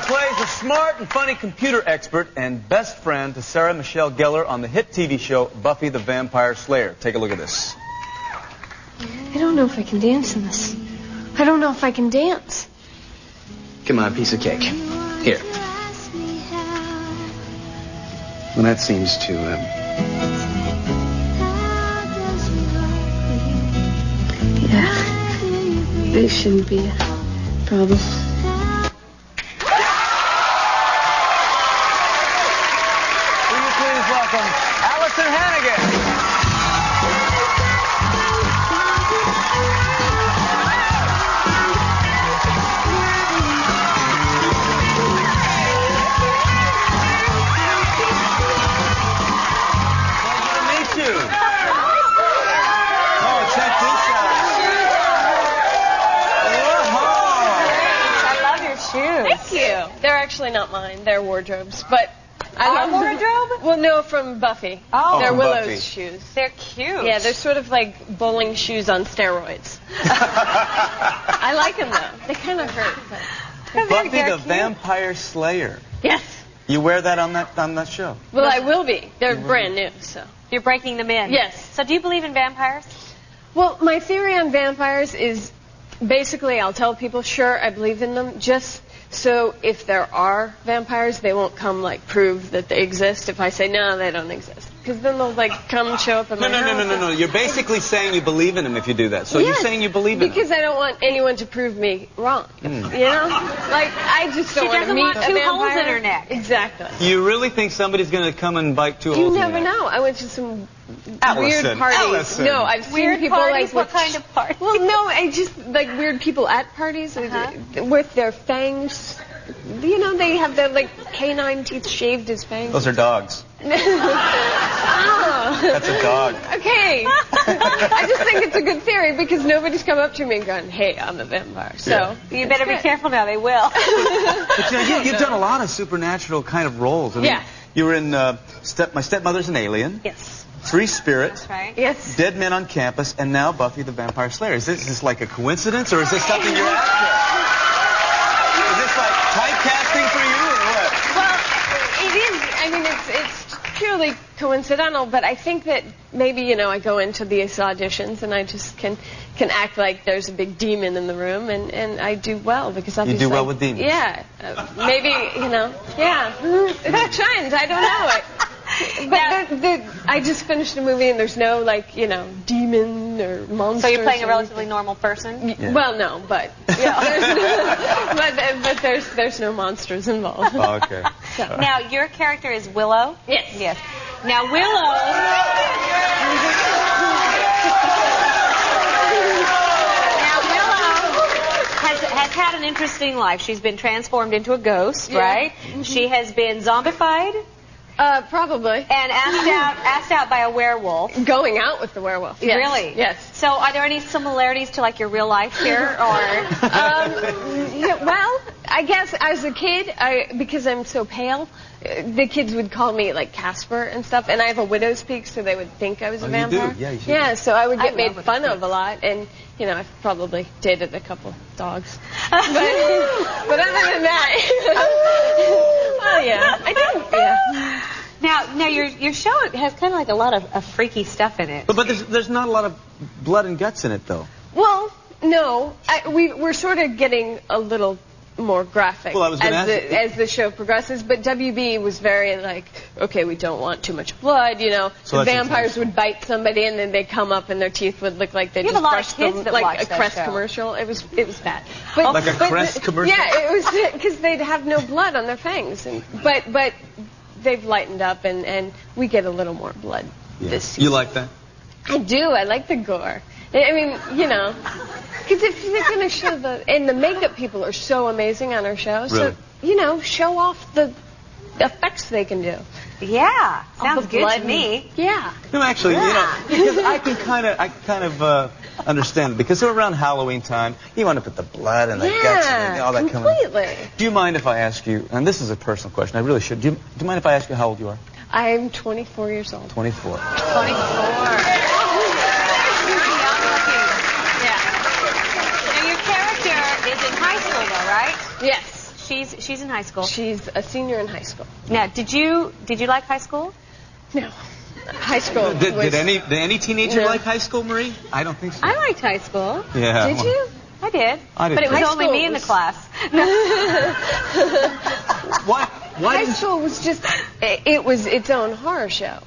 plays a smart and funny computer expert and best friend to Sarah Michelle Gellar on the hit TV show Buffy the Vampire Slayer. Take a look at this. I don't know if I can dance in this. I don't know if I can dance. Come on, piece of cake. Here. Well, that seems to, Yeah. This shouldn't be a problem. Will you please welcome Alyson Hannigan. Thank you. They're actually not mine. They're wardrobes, but I love wardrobe? Well, no, from Buffy. Oh, they're from Willow's Buffy. shoes. They're cute. Yeah, they're sort of like bowling shoes on steroids. I like them though. They kind of hurt. But Buffy the cute. Vampire Slayer. yes. You wear that on that show? Well, I will be. They're brand new, so. You're breaking them in. Yes. So do you believe in vampires? Well, my theory on vampires is basically I'll tell people, sure, I believe in them, just so if there are vampires, they won't come, like, prove that they exist if I say, no, they don't exist. Because then they'll, like, come show up in my house. No. You're basically saying you believe in them if you do that. So Yes, you're saying you believe in them. because I don't want anyone to prove me wrong. You know? Like, I just don't She want to doesn't meet want a two vampire. holes in her neck. Exactly. You really think somebody's going to come and bite two You holes in never your neck? know. I went to some weird Alyson, parties. Alyson. No, I've seen Weird people parties? like What kind of parties? Well, no, I just like weird people at parties with their fangs. You know, they have their like canine teeth shaved as fangs. Those are dogs. Oh. That's a dog. Okay. I just think it's a good theory because nobody's come up to me and gone, "Hey, I'm a vampire." So You better be careful now. They will. But you've done a lot of supernatural kind of roles. I mean, Yeah. You were in My Stepmother's an Alien. Yes. Free Spirit. That's right. Yes. Dead Men on Campus, and now Buffy the Vampire Slayer. Is this like a coincidence, or is this something you're after? Is this like typecasting for you, or what? Well, it is. I mean, it's purely coincidental, but I think that maybe, I go into these auditions and I just can act like there's a big demon in the room, and I do well because obviously... You do well with demons? Yeah. Maybe, yeah. That shines. I don't know. But I just finished a movie and there's no, demon or monster. So you're playing a relatively normal person? Yeah. Well, no, but there's no monsters involved. Oh, okay. Now, your character is Willow? Yes. Yes. Now, Willow... has had an interesting life. She's been transformed into a ghost, right? Mm-hmm. She has been zombified. Probably. And asked out by a werewolf. Going out with the werewolf. Yes. Really? Yes. So are there any similarities to your real life here, or? Well, I guess as a kid, because I'm so pale, the kids would call me Casper and stuff, and I have a widow's peak, so they would think I was a vampire. You do? Yeah, you should. Yeah, so I would get made fun of a lot, and I've probably dated a couple dogs. But other than that, well, yeah, I do. Yeah. Now your show has kind of a lot of freaky stuff in it. But there's not a lot of blood and guts in it, though. Well, no, we're sort of getting a little more graphic Well, I was gonna ask you- as the show progresses, but WB was very okay, we don't want too much blood, So the that's vampires would bite somebody and then they come up and their teeth would look like they You just have a lot of brushed kids them that like watch a that Crest show. commercial. It was bad. But, Like a Crest commercial? Yeah, it was because they'd have no blood on their fangs, but they've lightened up and we get a little more blood this season. You like that? I do. I like the gore. I mean, because if they're going to show and the makeup people are so amazing on our show, Really? so, show off the effects they can do. Yeah, sounds the good blood to me. Yeah. No, actually, because I kind of understand it, because around Halloween time, you want to put the blood and the guts and all that completely. Do you mind if I ask you, and this is a personal question, I really should, do you mind if I ask you how old you are? I'm 24 years old. 24. 24. Now, your character is in high school, though, right? Yes. She's in high school. She's a senior in high school. Now, did you like high school? No. High school. Did any teenager like high school, Marie? I don't think so. I liked high school. Yeah. Did you? I did. I did But it was too. only me in the class. Why High didn't school was just, it was its own horror show.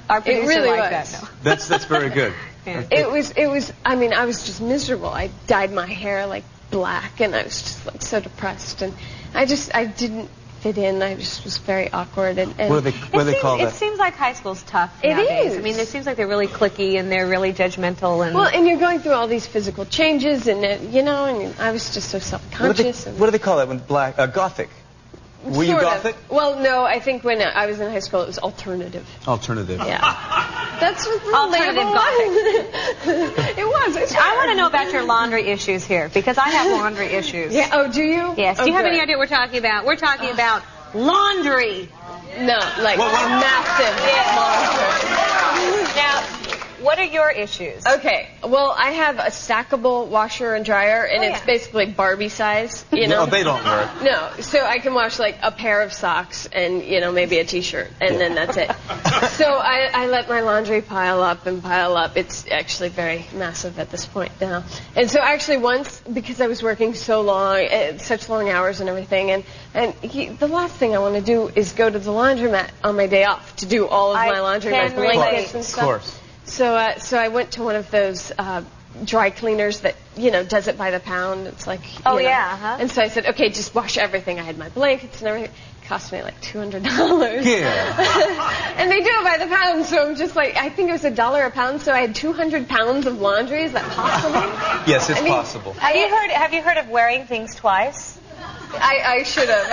Our producer really liked was. that. No. That's very good. Yeah. It was, I mean, I was just miserable. I dyed my hair like black and I was just like so depressed and I didn't fit in. I just was very awkward and What do they call It that? seems like high school's tough It nowadays. is. I mean, it seems like they're really cliquey and they're really judgmental and... well, and you're going through all these physical changes and and I was just so self-conscious. What do they call that when black? Gothic. Were you Sort of. Gothic? Well, no, I think when I was in high school it was alternative. Alternative. Yeah. That's what the Alternative label was. It was. I want to know about your laundry issues here, because I have laundry issues. Yeah. Oh, do you? Yes. Oh, Do you have good. any idea what we're talking about? We're talking about laundry. No, like massive monster. Now, what are your issues? Okay. Well, I have a stackable washer and dryer, and it's basically Barbie size. You know. No, they don't work. No, so I can wash like a pair of socks and maybe a T-shirt, and then that's it. So I let my laundry pile up and pile up. It's actually very massive at this point now. And so actually once, because I was working so long, such long hours and everything, the last thing I want to do is go to the laundromat on my day off to do all of my laundry, my blankets and stuff. Of course. So I went to one of those dry cleaners that does it by the pound. It's like And so I said, okay, just wash everything. I had my blankets and everything. It cost me like $200. Yeah. And they do it by the pound, so I'm just like, I think it was $1 a pound. So I had 200 pounds of laundry. Is that possible? Yes, it's possible. Have you heard of wearing things twice? I should have.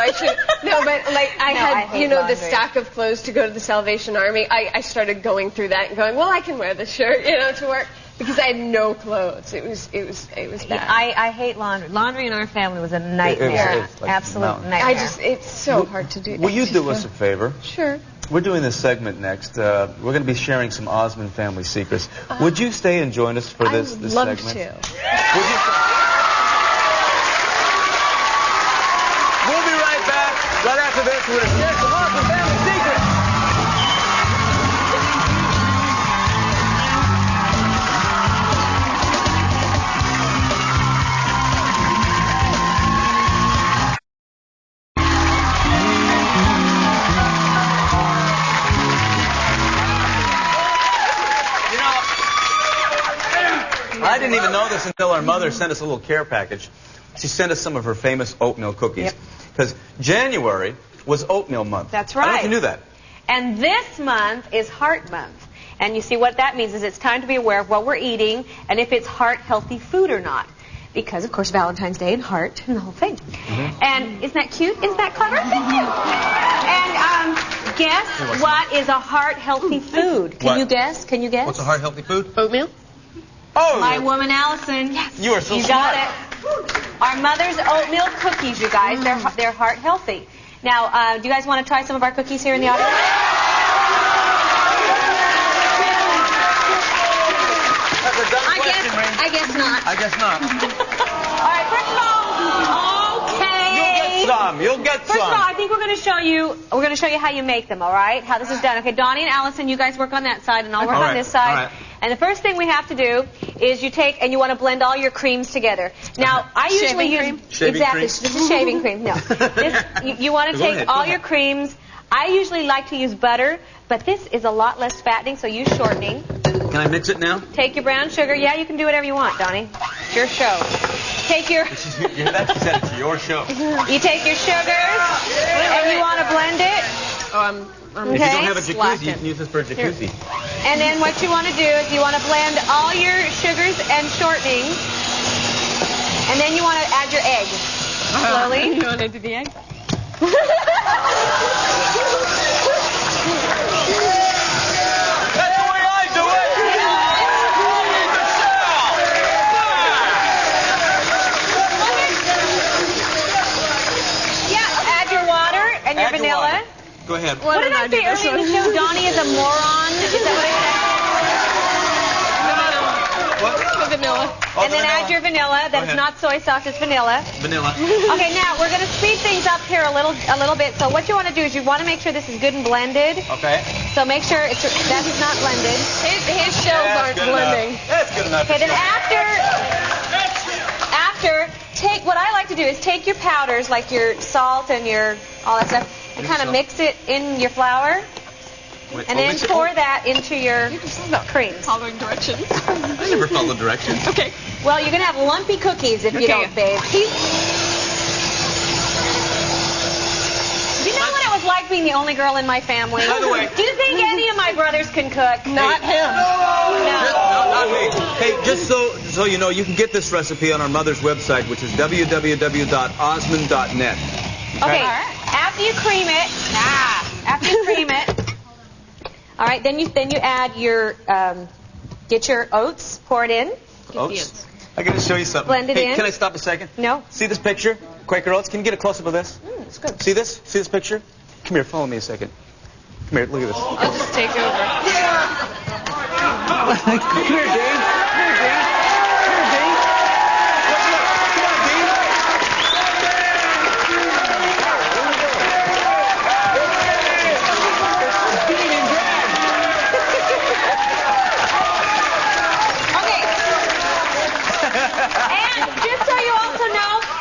No, but like I had, laundry. the stack of clothes to go to the Salvation Army. I started going through that and going, well, I can wear this shirt, to work, because I had no clothes. It was bad. I hate laundry. Laundry in our family was a nightmare. It's like Absolute nightmare. It's so hard to do. Will you do us a favor? Sure. We're doing this segment next. We're going to be sharing some Osmond family secrets. Would you stay and join us for this I would love segment? to. Would you? We'll be right back. Right after this, we're going to share some Osmond family secrets. I didn't even know this until our mother sent us a little care package. She sent us some of her famous oatmeal cookies. Because January was oatmeal month. That's I don't know right. if you knew that. And this month is Heart Month. And you see what that means is it's time to be aware of what we're eating and if it's heart-healthy food or not. Because, of course, Valentine's Day and heart and the whole thing. Mm-hmm. And isn't that cute? Isn't that clever? Thank you. And guess what is a heart-healthy food? Can you guess? Can you guess? What's a heart-healthy food? Oatmeal? Oh! My woman, Alyson. Yes. You are so You smart. got it. Our mother's oatmeal cookies, you guys. They're heart-healthy. Now, do you guys want to try some of our cookies here in the audience? That's a dumb question, Ray. I guess not. I guess not. All right, first of all, okay. You'll get some. First of all, I think we're going to show you how you make them, all right? How this is done. Okay, Donnie and Alyson, you guys work on that side and I'll work on this side. All right. And the first thing we have to do is you take and you want to blend all your creams together. Now, I usually use Shaving exactly. cream? This is shaving cream. No, you want to Go take ahead, all go your ahead. creams. I usually like to use butter, but this is a lot less fattening, so use shortening. Can I mix it now? Take your brown sugar. Yeah, you can do whatever you want, Donnie. It's your show. Take your. That's she said it's your show. You take your sugars and you want to blend it. If you don't have a jacuzzi, you can use this for a jacuzzi. And then what you want to do is you want to blend all your sugars and shortenings. And then you want to add your egg. Slowly. You want to do the egg? That's the way I do it! Yeah, add your water and your Add your vanilla. water. Go ahead. What did I say earlier in the show? Donnie is a moron. Is that what I said? The vanilla. Oh, Oh, and then add your vanilla. That is not soy sauce, it's vanilla. Vanilla. Okay, now we're going to speed things up here a little bit. So what you want to do is you want to make sure this is good and blended. Okay. So make sure that's not blended. His shells aren't blending. That's good enough. Okay, then after, take, what I like to do is take your powders, like your salt and your, all that stuff, and kind of mix it in your flour. And then pour that into your creams. Following directions. I never followed directions. Okay. Well, you're going to have lumpy cookies if you don't, babe. Do you know what it was like being the only girl in my family? By the way. Do you think any of my brothers can cook? Not him. No, not me. Hey, just so you know, you can get this recipe on our mother's website, which is www.osmond.net. Okay. After you cream it, all right, then you add your, get your oats, pour it in. Oats? I got to show you something. Blend it in. Can I stop a second? No. See this picture? Quaker Oats? Can you get a close-up of this? It's good. See this? See this picture? Come here, follow me a second. Come here, look at this. I'll just take over. Come here, Dave.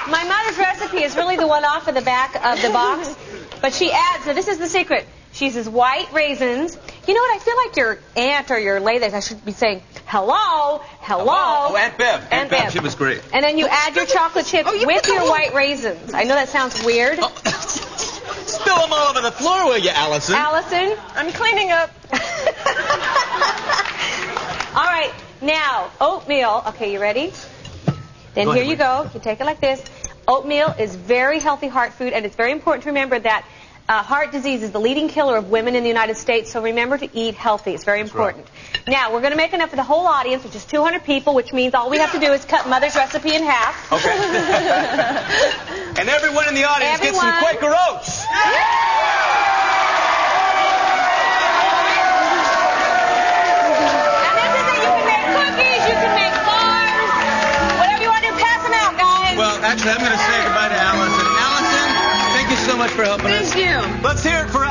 My mother's recipe is really the one off of the back of the box, but she adds, so this is the secret, she uses white raisins. You know what, I feel like your aunt or your lady, I should be saying, hello. Oh, Aunt Bev. Aunt Bev, she was great. And then you add your chocolate chips with your white raisins. I know that sounds weird. Oh. Spill them all over the floor, will you, Alyson? Alyson? I'm cleaning up. All right, now, oatmeal. Okay, you ready? Then here you go. You take it like this. Oatmeal is very healthy heart food, and it's very important to remember that heart disease is the leading killer of women in the United States, so remember to eat healthy. It's very important. Right. Now, we're going to make enough for the whole audience, which is 200 people, which means all we have to do is cut Mother's recipe in half. Okay. And everyone in the audience gets some Quaker Oats. And this is it. You can make cookies, you can make bars, whatever you want to do, pass them out, guys. Well, actually, I'm going to say goodbye to Alyson. Alyson, thank you so much for helping us. Thank you. Let's hear it for